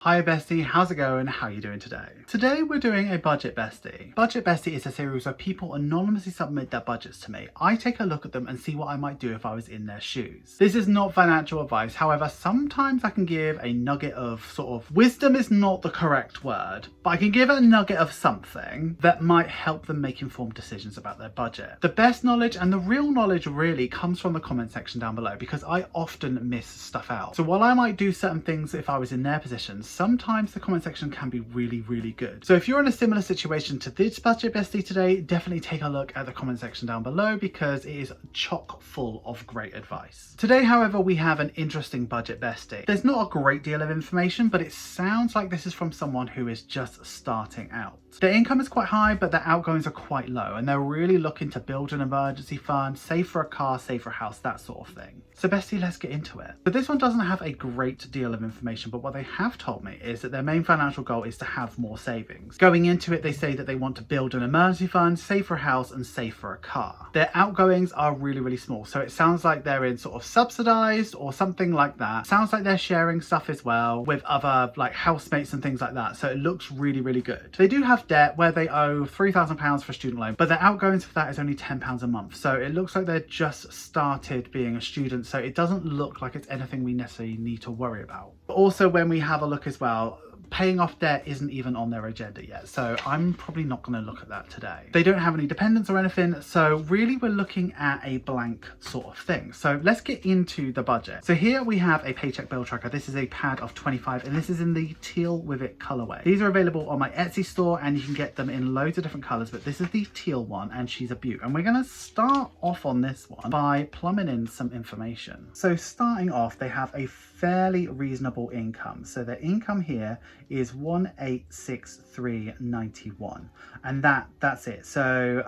Hi Bestie, how's it going? How are you doing today? Today we're doing a Budget Bestie. Budget Bestie is a series where people anonymously submit their budgets to me. I take a look at them and see what I might do if I was in their shoes. This is not financial advice, however sometimes I can give a nugget of wisdom is not the correct word, but I can give a nugget of something that might help them make informed decisions about their budget. The best knowledge and the real knowledge really comes from the comment section down below because I often miss stuff out. So while I might do certain things if I was in their position, sometimes the comment section can be really good. So if you're in a similar situation to this Budget Bestie today, definitely take a look at the comment section down below because it is chock full of great advice. Today, however, we have an interesting Budget Bestie. There's not a great deal of information, but it sounds like this is from someone who is just starting out. Their income is quite high, but their outgoings are quite low, and they're really looking to build an emergency fund, save for a car, save for a house, that sort of thing. So Bestie, let's get into it. But this one doesn't have a great deal of information, but what they have told me is that their main financial goal is to have more savings. Going into it, they say that they want to build an emergency fund, save for a house, and save for a car. Their outgoings are really small, so it sounds like they're in sort of subsidized or something like that. Sounds like they're sharing stuff as well with other like housemates and things like that, so it looks really good. They do have debt where they owe £3,000 for a student loan, but their outgoings for that is only £10 a month, so it looks like they're just started being a student, so it doesn't look like it's anything we necessarily need to worry about. But also when we have a look as well, paying off debt isn't even on their agenda yet, so I'm probably not going to look at that today. They don't have any dependents or anything, so really we're looking at a blank sort of thing. So let's get into the budget. So here we have a paycheck bill tracker. This is a pad of 25 and this is in the teal with it colorway. These are available on my Etsy store and you can get them in loads of different colors, but this is the teal one and she's a beaut. And we're going to start off on this one by plumbing in some information. So starting off, they have a fairly reasonable income. So their income here is 1,863.91 and that's it. So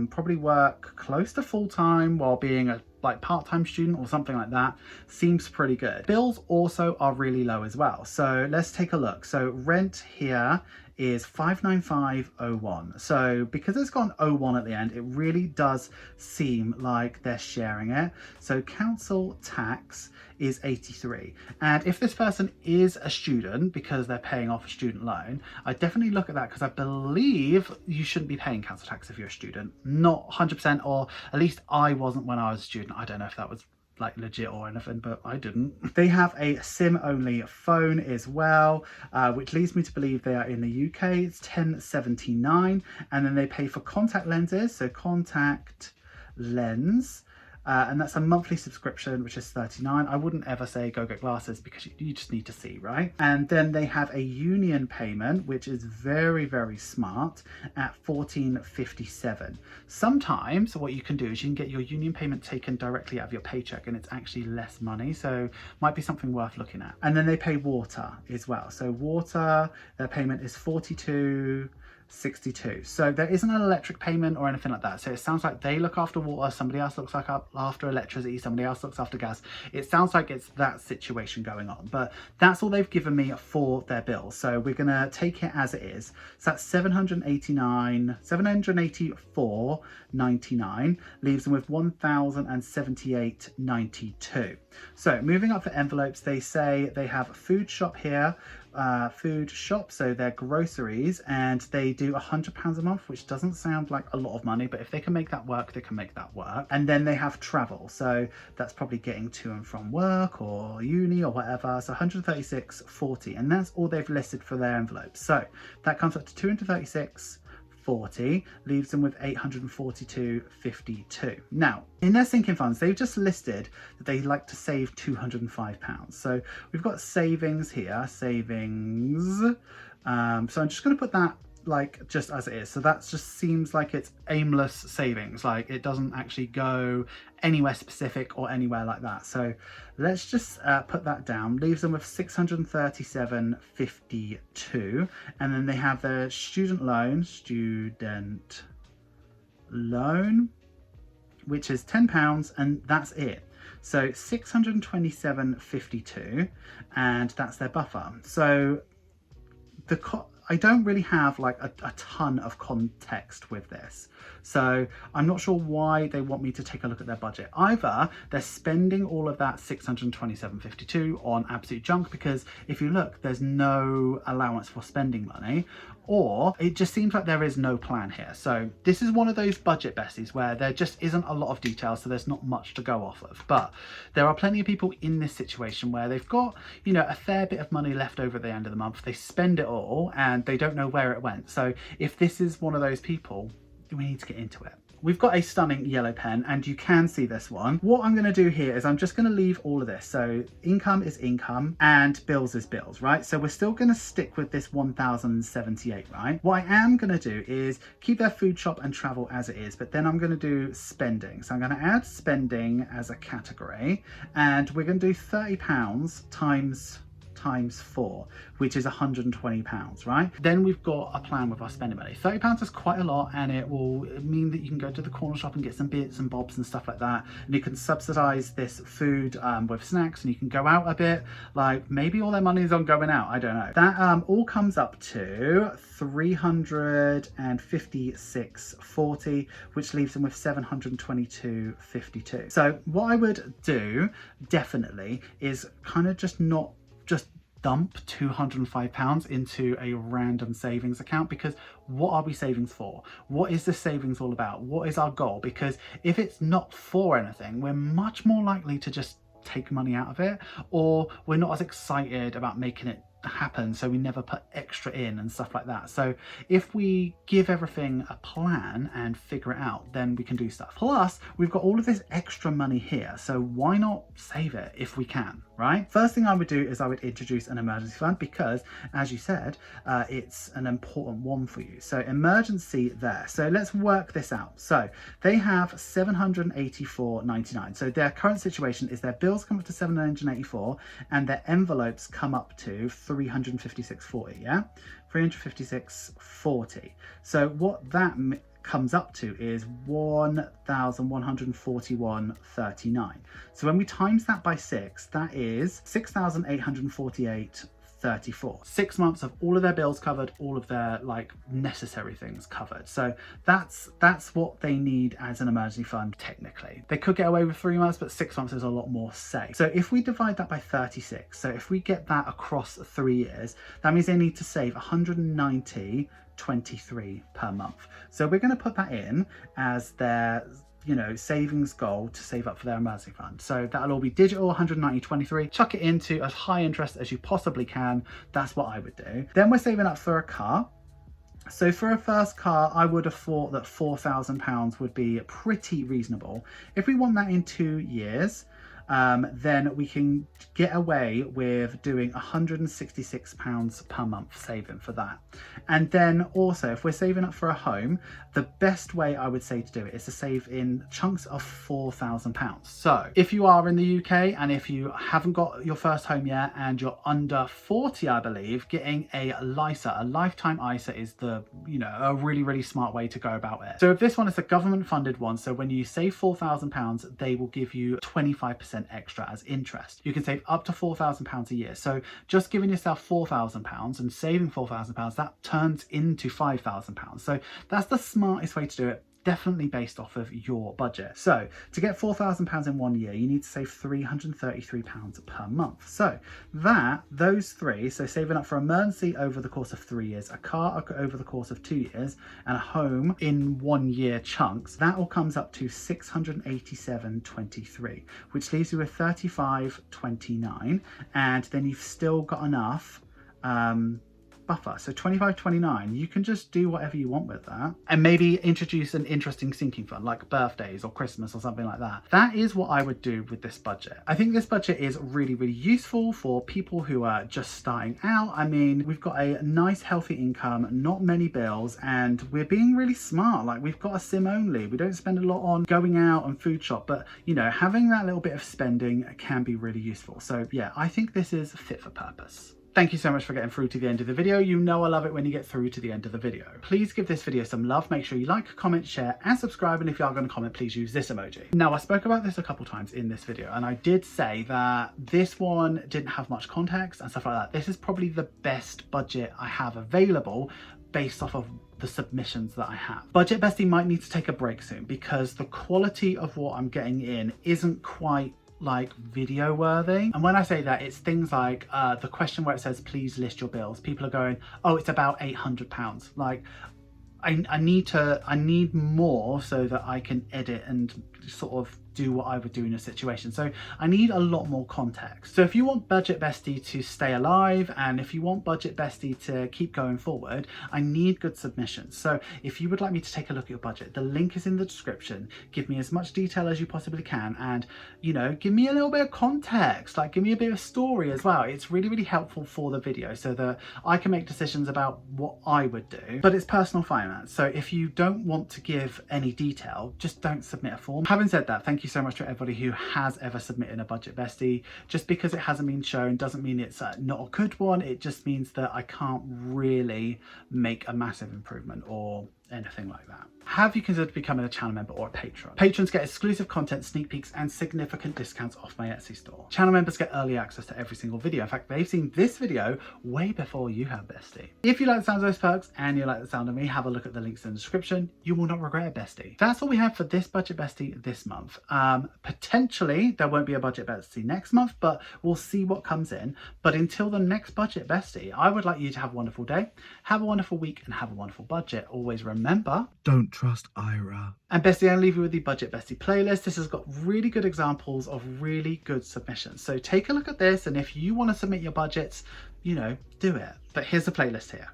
probably work close to full-time while being a part-time student or something like that. Seems pretty good. Bills also are really low as well, so let's take a look. So rent here is 595.01. So because it's got an 01 at the end, it really does seem like they're sharing it. So council tax is 83, and if this person is a student because they're paying off a student loan, I definitely look at that because I believe you shouldn't be paying council tax if you're a student. Not 100%, or at least I wasn't when I was a student. I don't know if that was like legit or anything, but I didn't. They have a SIM only phone as well, which leads me to believe they are in the UK. It's 10.79, and then they pay for contact lenses, so contact lens, and that's a monthly subscription, which is 39. I wouldn't ever say go get glasses because you just need to see, right? And then they have a union payment, which is very smart, at 14.57. Sometimes what you can do is you can get your union payment taken directly out of your paycheck and it's actually less money, so might be something worth looking at. And then they pay water as well. So water, their payment is 42.62. So there isn't an electric payment or anything like that. So it sounds like they look after water, somebody else looks after electricity, somebody else looks after gas. It sounds like it's that situation going on, but that's all they've given me for their bill. So we're gonna take it as it is. So that's 784.99, leaves them with 1,078.92. So moving up for envelopes, they say they have a food shop here, so their groceries, and they do £100 a month, which doesn't sound like a lot of money, but if they can make that work, they can make that work. And then they have travel, so that's probably getting to and from work or uni or whatever, so 136.40, and that's all they've listed for their envelopes. So that comes up to 236.40, leaves them with 842.52. Now, in their sinking funds, they've just listed that they like to save £205. So we've got savings here, savings. So I'm just going to put that like just as it is. So that just seems like it's aimless savings, like it doesn't actually go anywhere specific or anywhere like that. So let's just put that down. Leaves them with 637.52, and then they have their student loan, which is £10, and that's it. So 627.52, and that's their buffer. So I don't really have like a ton of context with this. So I'm not sure why they want me to take a look at their budget. Either they're spending all of that $627.52 on absolute junk, because if you look, there's no allowance for spending money, or it just seems like there is no plan here. So this is one of those budget besties where there just isn't a lot of detail, so there's not much to go off of. But there are plenty of people in this situation where they've got, you know, a fair bit of money left over at the end of the month. They spend it all and they don't know where it went. So if this is one of those people, we need to get into it. We've got a stunning yellow pen, and you can see this one. What I'm going to do here is I'm just going to leave all of this. So income is income and bills is bills, right? So we're still going to stick with this 1,078, right? What I am going to do is keep their food shop and travel as it is, but then I'm going to do spending. So I'm going to add spending as a category, and we're going to do £30 times 4, which is £120, right? Then we've got a plan with our spending money. £30 is quite a lot, and it will mean that you can go to the corner shop and get some bits and bobs and stuff like that, and you can subsidize this food with snacks, and you can go out a bit. Like, maybe all their money is on going out, I don't know. That all comes up to $356.40, which leaves them with $722.52. So what I would do definitely is kind of just dump £205 into a random savings account, because what are we savings for? What is this savings all about? What is our goal? Because if it's not for anything, we're much more likely to just take money out of it, or we're not as excited about making it happen, so we never put extra in and stuff like that. So if we give everything a plan and figure it out, then we can do stuff. Plus, we've got all of this extra money here, so why not save it if we can, right? First thing I would do is I would introduce an emergency fund, because as you said, it's an important one for you. So emergency there. So let's work this out. So they have $784.99. So their current situation is their bills come up to $784 and their envelopes come up to $356.40, yeah? $356.40. So what that comes up to is $1,141.39. So when we times that by 6, that is $6,848.34. 6 months of all of their bills covered, all of their like necessary things covered. So that's what they need as an emergency fund. Technically they could get away with 3 months, but 6 months is a lot more safe. So if we divide that by 36, so if we get that across 3 years, that means they need to save 190.23 per month. So we're going to put that in as their, you know, savings goal to save up for their emergency fund. So that'll all be digital, 190.23. Chuck it into as high interest as you possibly can. That's what I would do. Then we're saving up for a car. So for a first car, I would have thought that £4,000 would be pretty reasonable. If we want that in 2 years, then we can get away with doing £166 per month saving for that. And then also, if we're saving up for a home, the best way I would say to do it is to save in chunks of £4,000. So if you are in the UK and if you haven't got your first home yet and you're under 40, I believe, getting a LISA, a lifetime ISA, is the, you know, a really, really smart way to go about it. So if this one is a government funded one, so when you save £4,000, they will give you 25% extra as interest. You can save up to £4,000 a year. So just giving yourself £4,000 and saving £4,000, that turns into £5,000. So that's the smartest way to do it, definitely based off of your budget. So to get £4,000 in 1 year, you need to save £333 per month. So those three, so saving up for emergency over the course of 3 years, a car over the course of 2 years, and a home in 1 year chunks, that all comes up to $687.23, which leaves you with $35.29, and then you've still got enough buffer. So $25.29, you can just do whatever you want with that, and maybe introduce an interesting sinking fund like birthdays or Christmas or something like that. That is what I would do with this budget. I think this budget is really, really useful for people who are just starting out. I mean, we've got a nice healthy income, not many bills, and we're being really smart. Like, we've got a sim only, we don't spend a lot on going out and food shop, but you know, having that little bit of spending can be really useful. So yeah, I think this is fit for purpose. Thank you so much for getting through to the end of the video. You know I love it when you get through to the end of the video. Please give this video some love. Make sure you like, comment, share, and subscribe. And if you are going to comment, please use this emoji. Now, I spoke about this a couple times in this video, and I did say that this one didn't have much context and stuff like that. This is probably the best budget I have available based off of the submissions that I have. Budget Bestie might need to take a break soon because the quality of what I'm getting in isn't quite like video worthy. And when I say that, it's things like the question where it says please list your bills. People are going, oh, it's about £800. Like I need more so that I can edit and sort of do what I would do in a situation. So I need a lot more context. So if you want Budget Bestie to stay alive, and if you want Budget Bestie to keep going forward, I need good submissions. So if you would like me to take a look at your budget, the link is in the description. Give me as much detail as you possibly can, and you know, give me a little bit of context, like give me a bit of story as well. It's really, really helpful for the video so that I can make decisions about what I would do. But it's personal finance, so if you don't want to give any detail, just don't submit a form. Having said that, thank you so much to everybody who has ever submitted a Budget Bestie. Just because it hasn't been shown doesn't mean it's not a good one. It just means that I can't really make a massive improvement or anything like that. Have you considered becoming a channel member or a patron? Patrons get exclusive content, sneak peeks, and significant discounts off my Etsy store. Channel members get early access to every single video. In fact, they've seen this video way before you have, Bestie. If you like the sound of those perks and you like the sound of me, have a look at the links in the description. You will not regret it, Bestie. That's all we have for this Budget Bestie this month. Potentially, there won't be a Budget Bestie next month, but we'll see what comes in. But until the next Budget Bestie, I would like you to have a wonderful day, have a wonderful week, and have a wonderful budget. Always remember, don't trust Ira. And Bestie, I'll leave you with the Budget Bestie playlist. This has got really good examples of really good submissions. So take a look at this, and if you want to submit your budgets, you know, do it. But here's the playlist here.